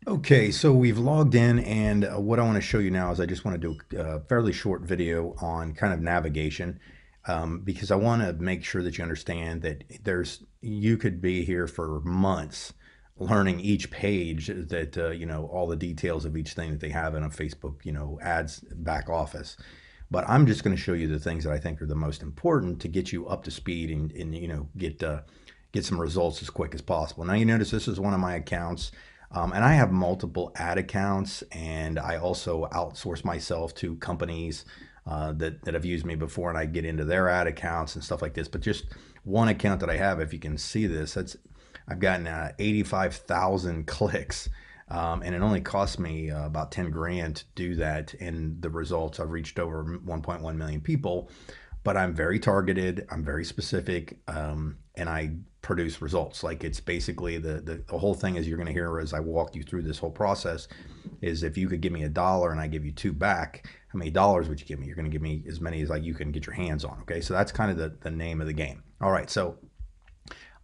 Okay, so we've logged in, and what I want to show you now is I just want to do a fairly short video on kind of navigation, because I want to make sure that you understand that you could be here for months learning each page that, all the details of each thing that they have in a Facebook, ads back office. But I'm just going to show you the things that I think are the most important to get you up to speed and get some results as quick as possible. Now you notice this is one of my accounts. And I have multiple ad accounts, and I also outsource myself to companies that have used me before, and I get into their ad accounts and stuff like this. But just one account that I have, if you can see this, I've gotten 85,000 clicks, and it only cost me about 10 grand to do that. And the results, I've reached over 1.1 million people, but I'm very targeted, I'm very specific, and I produce results. Like, it's basically the whole thing is, you're going to hear as I walk you through this whole process, is if you could give me a dollar and I give you two back, how many dollars would you give me? You're going to give me as many as like you can get your hands on. Okay, so that's kind of the name of the game. All right, so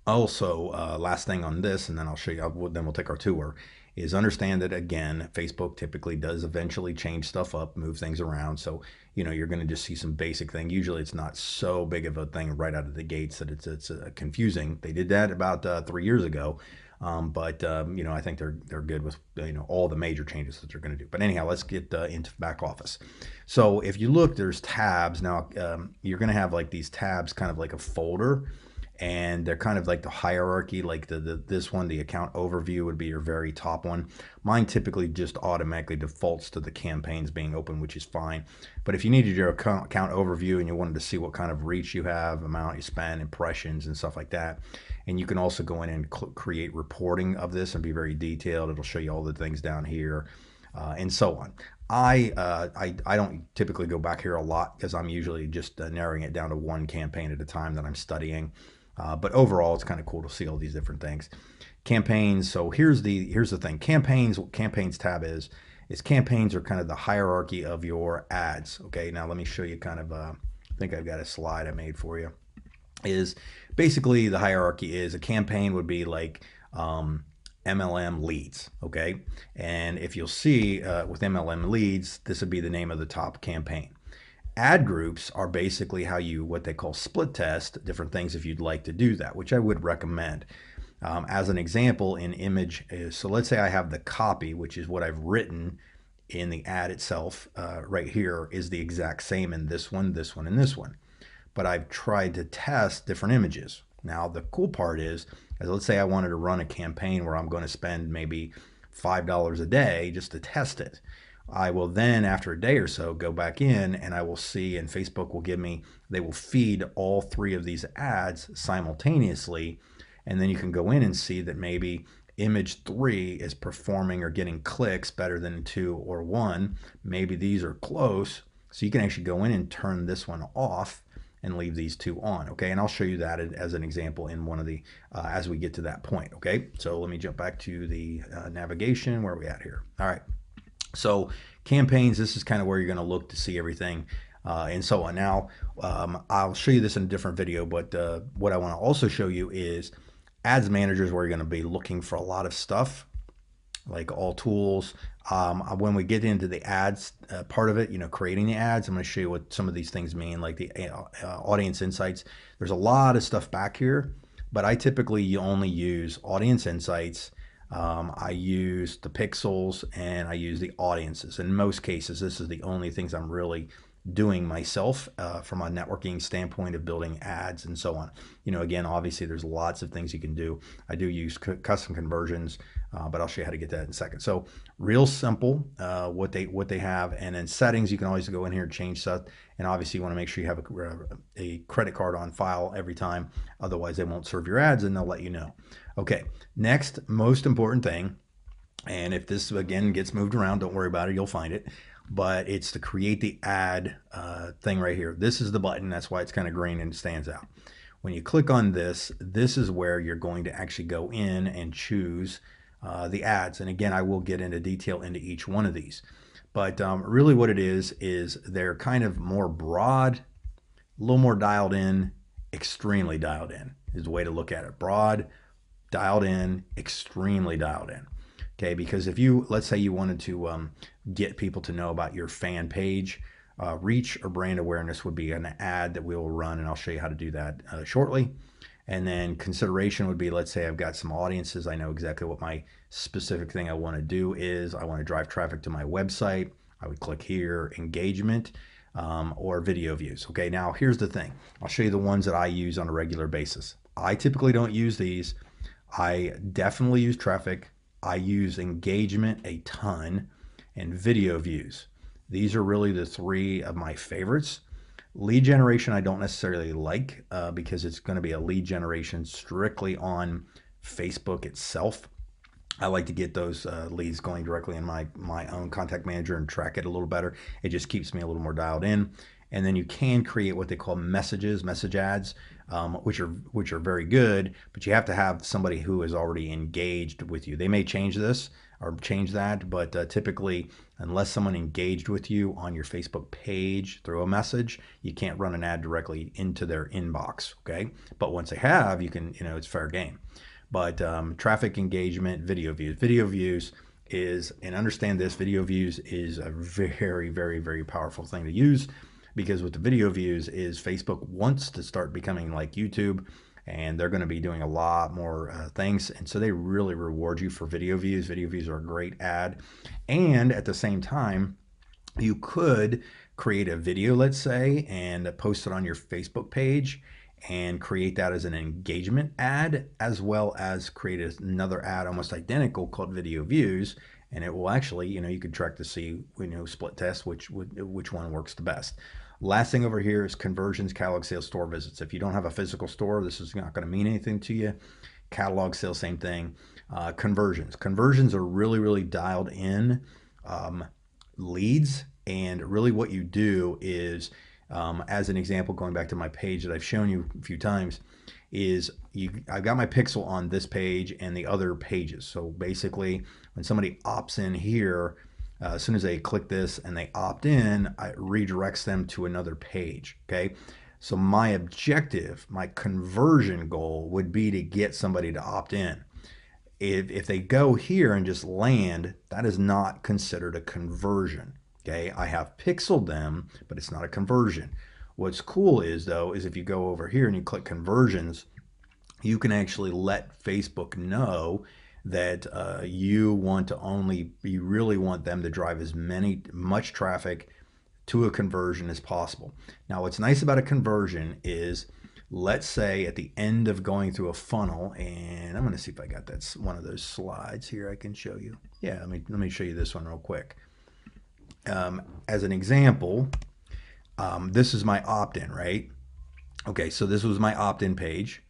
also, last thing on this, and then I'll show you, then we'll take our tour, is understand that, again, Facebook typically does eventually change stuff up, move things around. So, you're going to just see some basic thing. Usually it's not so big of a thing right out of the gates that it's confusing. They did that about 3 years ago. But I think they're good with all the major changes that they're going to do. But anyhow, let's get into back office. So if you look, there's tabs now. You're going to have like these tabs, kind of like a folder, and they're kind of like the hierarchy. Like this one, the account overview, would be your very top one. Mine typically just automatically defaults to the campaigns being open, which is fine. But if you needed your account overview and you wanted to see what kind of reach you have, amount you spend, impressions, and stuff like that, and you can also go in and create reporting of this and be very detailed. It'll show you all the things down here, and so on. I don't typically go back here a lot, because I'm usually just narrowing it down to one campaign at a time that I'm studying. But overall, it's kind of cool to see all these different things. Campaigns. So here's the thing. Campaigns. What campaigns tab is campaigns are kind of the hierarchy of your ads. Okay. Now let me show you kind of. I think I've got a slide I made for you. Is basically the hierarchy is, a campaign would be like MLM leads. Okay. And if you'll see with MLM leads, this would be the name of the top campaign. Ad groups are basically how you, what they call split test different things if you'd like to do that, which I would recommend. As an example, in image so let's say I have the copy, which is what I've written in the ad itself. Right here is the exact same in this one, and this one. But I've tried to test different images. Now, the cool part is, as let's say I wanted to run a campaign where I'm going to spend maybe $5 a day just to test it. I will then, after a day or so, go back in and I will see, and Facebook will give me, they will feed all three of these ads simultaneously. And then you can go in and see that maybe image 3 is performing or getting clicks better than 2 or 1. Maybe these are close. So you can actually go in and turn this one off and leave these two on. Okay, and I'll show you that as an example in one of the as we get to that point. Okay, so let me jump back to the navigation. Where are we at here? All right, so campaigns, this is kind of where you're going to look to see everything and so on. Now, I'll show you this in a different video, but what I want to also show you is ads managers, where you're going to be looking for a lot of stuff like all tools. When we get into the ads part of it, creating the ads, I'm going to show you what some of these things mean, like the audience insights. There's a lot of stuff back here, but I typically only use audience insights. I use the pixels and I use the audiences. In most cases, this is the only things I'm really doing myself from a networking standpoint of building ads and so on. Again, obviously there's lots of things you can do. I do use custom conversions, but I'll show you how to get that in a second. So real simple, what they have, and then settings, you can always go in here and change stuff. And obviously you want to make sure you have a credit card on file every time. Otherwise they won't serve your ads and they'll let you know. Okay, next most important thing, and if this again gets moved around, don't worry about it, you'll find it. But it's to create the ad thing right here. This is the button. That's why it's kind of green and stands out. When you click on this, this is where you're going to actually go in and choose the ads. And again, I will get into detail into each one of these. But really what it is they're kind of more broad, a little more dialed in, extremely dialed in is the way to look at it. Broad, dialed in, extremely dialed in. Okay, because if you, let's say you wanted to get people to know about your fan page, reach or brand awareness would be an ad that we will run, and I'll show you how to do that shortly. And then consideration would be, let's say I've got some audiences. I know exactly what my specific thing I want to do is. I want to drive traffic to my website. I would click here, engagement, or video views. Okay, now here's the thing. I'll show you the ones that I use on a regular basis. I typically don't use these. I definitely use traffic. I use engagement a ton, and video views. These are really the three of my favorites. Lead generation I don't necessarily like because it's going to be a lead generation strictly on Facebook itself. I like to get those leads going directly in my own contact manager and track it a little better. It just keeps me a little more dialed in. And then you can create what they call message ads, which are very good, but you have to have somebody who is already engaged with you. They may change this or change that, but typically, unless someone engaged with you on your Facebook page through a message, you can't run an ad directly into their inbox. Okay, but once they have, you can, it's fair game. But traffic, engagement, video views is, and understand this, video views is a very, very, very powerful thing to use. Because with the video views is Facebook wants to start becoming like YouTube, and they're going to be doing a lot more things, and so they really reward you for video views. Video views are a great ad, and at the same time you could create a video, let's say, and post it on your Facebook page and create that as an engagement ad, as well as create another ad almost identical called video views, and it will actually, you could track to see, split test which one works the best. Last thing over here is conversions, catalog sales, store visits. If you don't have a physical store, this is not going to mean anything to you. Catalog sales, same thing. Conversions are really, really dialed in leads, and really what you do is, as an example, going back to my page that I've shown you a few times, is I've got my pixel on this page and the other pages. So basically, when somebody opts in here, as soon as they click this and they opt in, it redirects them to another page. Okay, so my objective, my conversion goal would be to get somebody to opt in. If they go here and just land, that is not considered a conversion. Okay, I have pixeled them, but it's not a conversion. What's cool is, though, is if you go over here and you click conversions, you can actually let Facebook know that you really want them to drive as much traffic to a conversion as possible. Now, what's nice about a conversion is, let's say at the end of going through a funnel, and I'm going to see if I got that one of those slides here I can show you. Yeah, let me show you this one real quick. As an example, this is my opt-in, right? Okay, so this was my opt-in page.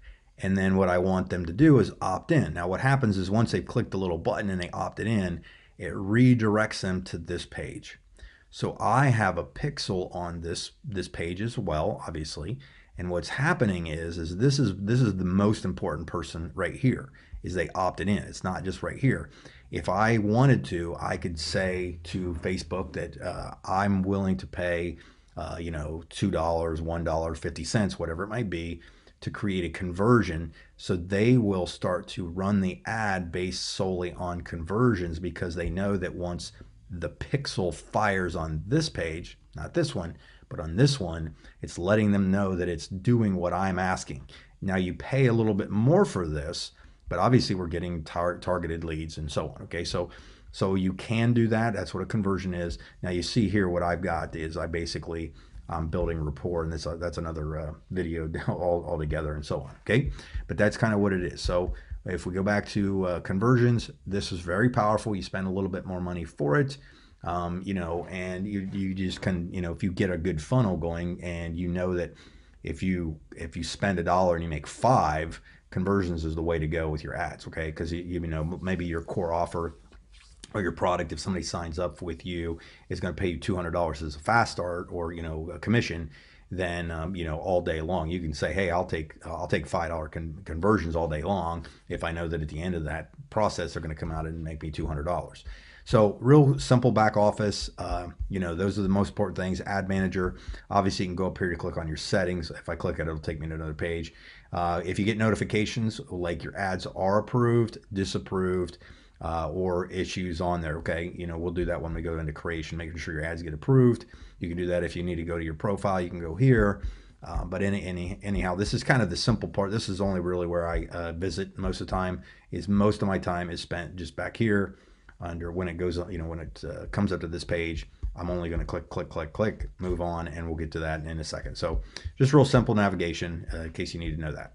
And then what I want them to do is opt in. Now what happens is, once they've clicked the little button and they opted in, it redirects them to this page. So I have a pixel on this page as well, obviously. And what's happening is this is the most important person right here, is they opted in. It's not just right here. If I wanted to, I could say to Facebook that I'm willing to pay $2, $1, 50 cents, whatever it might be, to create a conversion. So they will start to run the ad based solely on conversions, because they know that once the pixel fires on this page, not this one, but on this one, it's letting them know that it's doing what I'm asking. Now you pay a little bit more for this, but obviously we're getting targeted leads and so on. Okay, so you can do that. That's what a conversion is. Now you see here what I've got is I'm building rapport, and that's another video all together and so on. Okay, but that's kind of what it is. So if we go back to conversions, this is very powerful. You spend a little bit more money for it, and you just can, if you get a good funnel going, and that if you spend $1 and you make 5, conversions is the way to go with your ads. Okay, because maybe your core offer or your product, if somebody signs up with you, is going to pay you $200 as a fast start, or a commission, then all day long you can say, hey, I'll take $5 conversions all day long, if I know that at the end of that process they're going to come out and make me $200. So real simple back office. Those are the most important things. Ad manager, obviously you can go up here to click on your settings. If I click it, it'll take me to another page. If you get notifications like your ads are approved, disapproved, or issues on there. Okay, we'll do that when we go into creation, making sure your ads get approved. You can do that if you need to go to your profile. You can go here. But anyhow, this is kind of the simple part. This is only really where I visit most of the time. Most of my time is spent just back here under when it goes, when it comes up to this page. I'm only going to click, click, click, click, move on, and we'll get to that in a second. So just real simple navigation in case you need to know that.